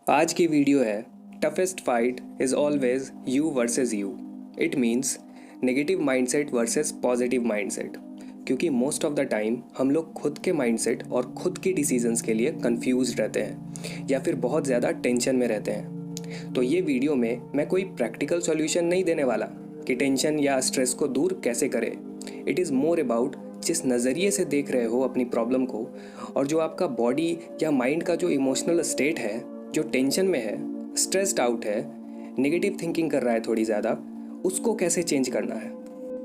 आज की वीडियो है toughest fight is always you versus you. It means negative mindset versus positive mindset. क्योंकि most of the time हम लोग खुद के माइंडसेट और खुद के डिसीजंस के लिए कंफ्यूज रहते हैं या फिर बहुत ज़्यादा टेंशन में रहते हैं। तो ये वीडियो में मैं कोई प्रैक्टिकल सॉल्यूशन नहीं देने वाला कि टेंशन या स्ट्रेस को दूर कैसे करें। इट इज़ मोर अबाउट जिस नज़रिए से देख रहे हो अपनी प्रॉब्लम को, और जो आपका बॉडी या माइंड का जो इमोशनल स्टेट है, जो टेंशन में है, स्ट्रेस्ड आउट है, नेगेटिव थिंकिंग कर रहा है थोड़ी ज़्यादा, उसको कैसे चेंज करना है।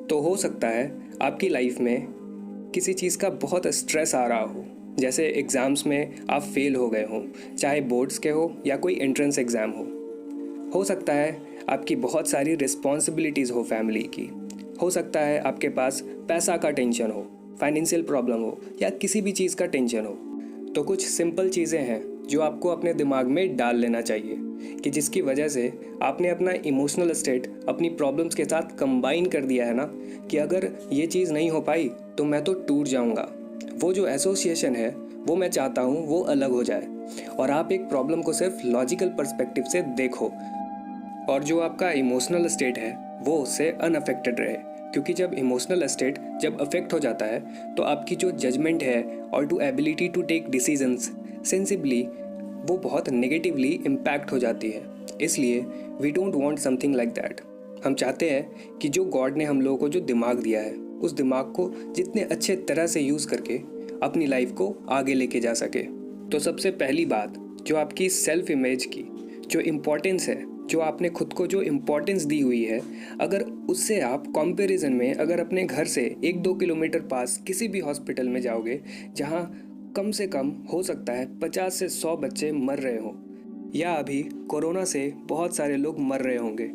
तो हो सकता है आपकी लाइफ में किसी चीज़ का बहुत स्ट्रेस आ रहा हो, जैसे एग्ज़ाम्स में आप फेल हो गए हों, चाहे बोर्ड्स के हो या कोई एंट्रेंस एग्ज़ाम हो सकता है आपकी बहुत सारी रिस्पॉन्सिबिलिटीज़ हो फैमिली की, हो सकता है आपके पास पैसा का टेंशन हो, फाइनेंशियल प्रॉब्लम हो या किसी भी चीज़ का टेंशन हो। तो कुछ सिंपल चीज़ें हैं जो आपको अपने दिमाग में डाल लेना चाहिए कि जिसकी वजह से आपने अपना इमोशनल स्टेट अपनी प्रॉब्लम्स के साथ कंबाइन कर दिया है ना, कि अगर ये चीज़ नहीं हो पाई तो मैं तो टूट जाऊंगा। वो जो एसोसिएशन है वो मैं चाहता हूँ वो अलग हो जाए और आप एक प्रॉब्लम को सिर्फ लॉजिकल पर्सपेक्टिव से देखो और जो आपका इमोशनल स्टेट है वो उससे अनअफेक्टेड रहे। क्योंकि जब इमोशनल स्टेट जब अफेक्ट हो जाता है तो आपकी जो जजमेंट है और to ability to take decisions sensibly वो बहुत नेगेटिवली इम्पैक्ट हो जाती है। इसलिए we don't want something like that. हम चाहते हैं कि जो गॉड ने हम लोगों को जो दिमाग दिया है उस दिमाग को जितने अच्छे तरह से यूज़ करके अपनी लाइफ को आगे लेके जा सके। तो सबसे पहली बात, जो आपकी सेल्फ इमेज की जो इम्पोर्टेंस है, जो आपने खुद को जो इम्पोर्टेंस दी हुई है, अगर उससे आप कंपैरिजन में अगर अपने घर से 1-2 किलोमीटर पास किसी भी हॉस्पिटल में जाओगे जहां कम से कम हो सकता है 50 से 100 बच्चे मर रहे हों या अभी कोरोना से बहुत सारे लोग मर रहे होंगे,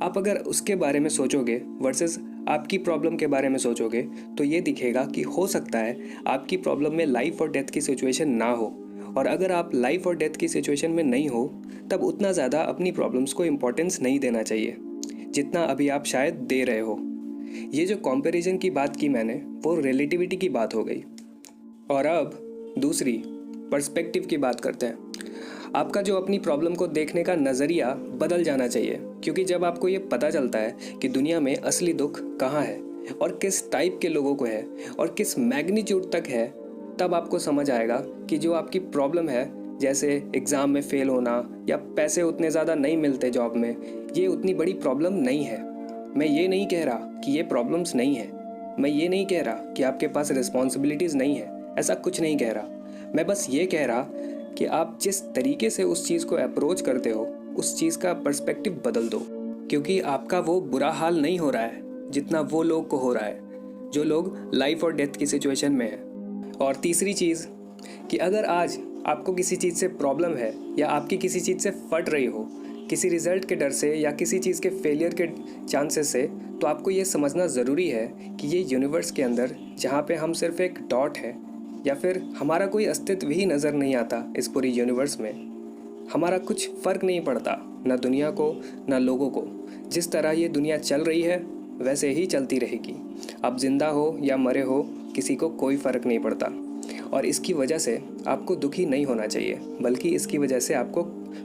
आप अगर उसके बारे में सोचोगे वर्सेस आपकी प्रॉब्लम के बारे में सोचोगे तो ये दिखेगा कि हो सकता है आपकी प्रॉब्लम में लाइफ और डेथ की सिचुएशन ना हो, और अगर आप लाइफ और डेथ की सिचुएशन में नहीं हो तब उतना ज़्यादा अपनी प्रॉब्लम्स को इम्पोर्टेंस नहीं देना चाहिए जितना अभी आप शायद दे रहे हो। ये जो कंपैरिजन की बात की मैंने वो रिलेटिविटी की बात हो गई। और अब दूसरी पर्सपेक्टिव की बात करते हैं। आपका जो अपनी प्रॉब्लम को देखने का नज़रिया बदल जाना चाहिए, क्योंकि जब आपको ये पता चलता है कि दुनिया में असली दुख कहाँ है और किस टाइप के लोगों को है और किस मैग्नीट्यूड तक है, तब आपको समझ आएगा कि जो आपकी प्रॉब्लम है, जैसे एग्ज़ाम में फ़ेल होना या पैसे उतने ज़्यादा नहीं मिलते जॉब में, ये उतनी बड़ी प्रॉब्लम नहीं है। मैं ये नहीं कह रहा कि ये प्रॉब्लम्स नहीं है, मैं ये नहीं कह रहा कि आपके पास रिस्पॉन्सिबिलिटीज़ नहीं है, ऐसा कुछ नहीं कह रहा। मैं बस ये कह रहा कि आप जिस तरीके से उस चीज़ को अप्रोच करते हो उस चीज़ का पर्सपेक्टिव बदल दो, क्योंकि आपका वो बुरा हाल नहीं हो रहा है जितना वो लोग को हो रहा है जो लोग लाइफ और डेथ की सिचुएशन में है। और तीसरी चीज़ कि अगर आज आपको किसी चीज़ से प्रॉब्लम है या आपकी किसी चीज़ से फट रही हो, किसी रिज़ल्ट के डर से या किसी चीज़ के फेलियर के चांसेस से, तो आपको ये समझना ज़रूरी है कि ये यूनिवर्स के अंदर जहाँ पे हम सिर्फ एक डॉट है या फिर हमारा कोई अस्तित्व ही नज़र नहीं आता इस पूरी यूनिवर्स में, हमारा कुछ फ़र्क नहीं पड़ता ना दुनिया को ना लोगों को। जिस तरह ये दुनिया चल रही है वैसे ही चलती रहेगी। आप जिंदा हो या मरे हो, किसी को कोई फ़र्क नहीं पड़ता। और इसकी वजह से आपको दुखी नहीं होना चाहिए, बल्कि इसकी वजह से आपको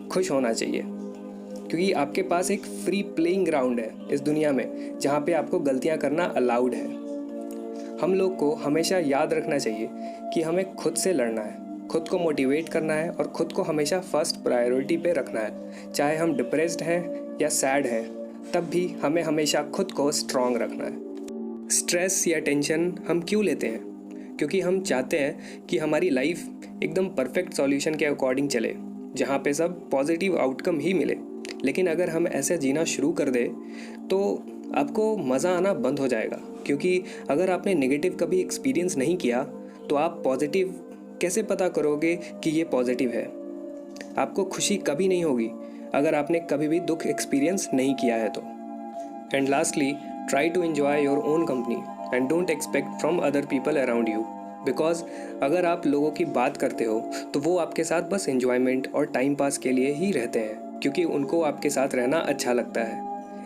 खुश होना चाहिए, क्योंकि आपके पास एक फ्री प्लेइंग ग्राउंड है इस दुनिया में जहाँ पे आपको गलतियाँ करना अलाउड है। हम लोग को हमेशा याद रखना चाहिए कि हमें खुद से लड़ना है, खुद को मोटिवेट करना है और खुद को हमेशा फर्स्ट प्रायोरिटी पे रखना है। चाहे हम डिप्रेस्ड हैं या सैड हैं, तब भी हमें हमेशा खुद को स्ट्रांग रखना है। स्ट्रेस या टेंशन हम क्यों लेते हैं? क्योंकि हम चाहते हैं कि हमारी लाइफ एकदम परफेक्ट सॉल्यूशन के अकॉर्डिंग चले, जहाँ पे सब पॉजिटिव आउटकम ही मिले। लेकिन अगर हम ऐसे जीना शुरू कर दें तो आपको मज़ा आना बंद हो जाएगा, क्योंकि अगर आपने नेगेटिव कभी एक्सपीरियंस नहीं किया तो आप पॉजिटिव कैसे पता करोगे कि ये पॉजिटिव है। आपको खुशी कभी नहीं होगी अगर आपने कभी भी दुख एक्सपीरियंस नहीं किया है तो। And lastly, try to enjoy your own company and don't expect from other people around you, because अगर आप लोगों की बात करते हो तो वो आपके साथ बस एंजॉयमेंट और टाइम पास के लिए ही रहते हैं, क्योंकि उनको आपके साथ रहना अच्छा लगता है।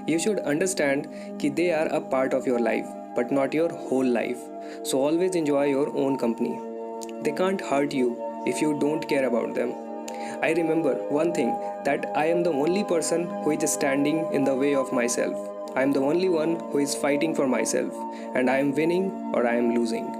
यू शुड अंडरस्टैंड कि they are a part of your life but not your whole life, so always enjoy your own company. They can't hurt you if you don't care about them. I remember one thing, that I am the only person who is standing in the way of myself. I am the only one who is fighting for myself, and I am winning or I am losing.